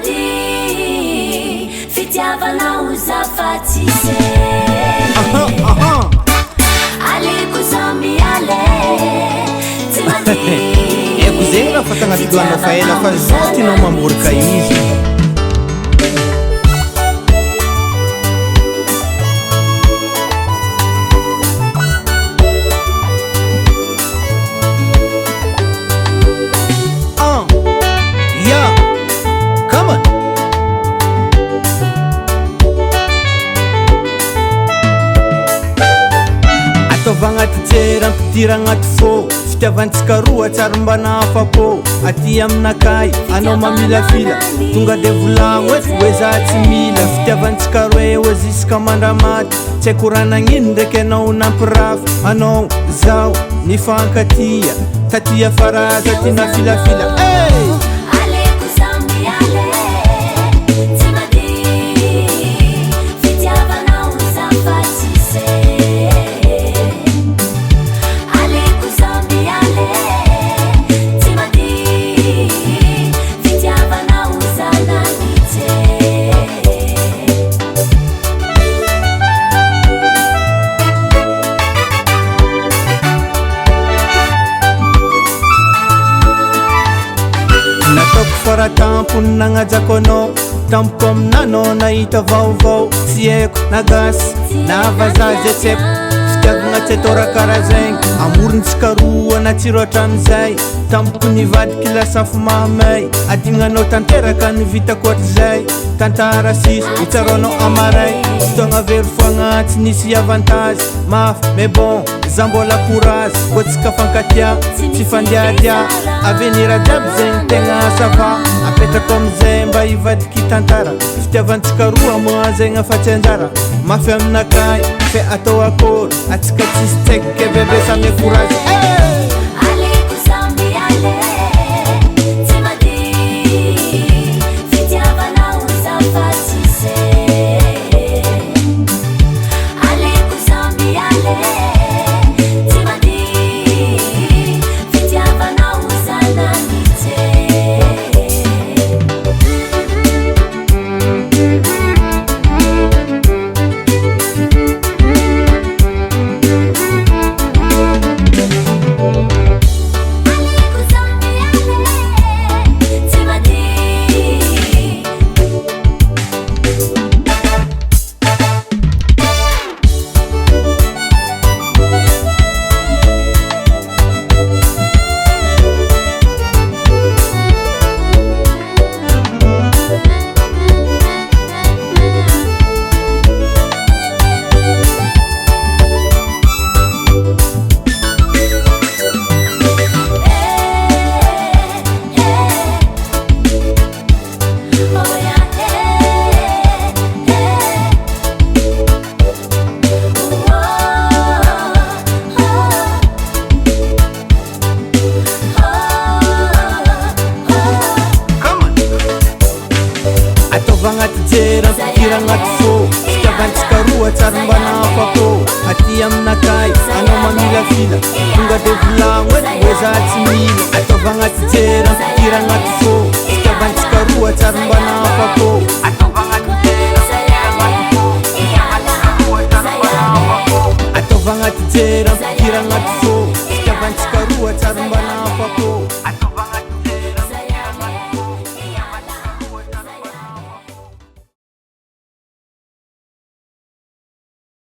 madi fitiavanao zafatsise aliko zao miale tsy madi eko zegny raha fa tagnafidoanao fa ela fa zao tianao mamborika izy Vagnaty jera ampidira agnaty fô fitiavantsika roa tsary mbana afa-pô aty aminakay anao mamilafila tonga de volagno hoe hoe za tsy mila fitiavantsika roa eo ziska mandramaty tsy haiko raha nagnino ndraiky anao nampirafy anao zao nifankatia tatia faraza tina filafila aliko zao miale tsy madi fitiavanao zafatsise fara tampony nagnajako anao tampoko aminanao nahita vaovao tsy haiko nagasy nahavazazy tsy haiko fitiavagna tsy atao raha karaha zegny amoronytsika roa natsiro hatramizay tampoko nivadiky lasafo mahamay adignanao tanteraka nivitako hatrizay tantara sisy itsaranao amaray fotoagna very foagna tsy nisy avantage mafy mais bon za mbola courage koa tsika fankatia tsy fandiadia avenira jiaby zegny tegna sava apetrako amizay mba hivadiky tantara fitiavantsika roa moa zegny afa-tsy anjara mafy aminakay fe atao akory atsika tsisy tsaikike bebe samy courage aliko zao miale tsy madi fitiavanao zafatsise aliko zao miale tsy madi fitiavanao zananitse vagnaty jera ampidira agnaty fô fitiavantsika roa tsary mbana afa-pô aty aminakay anao mamilafila tonga de volagno hoe za tsy mila atao vagnaty jera ampidira agnaty fô fitiavantsika roa tsary mbana afa-pô atao vagnaty jera ampidira agnaty fô fitiavantsika roa tsary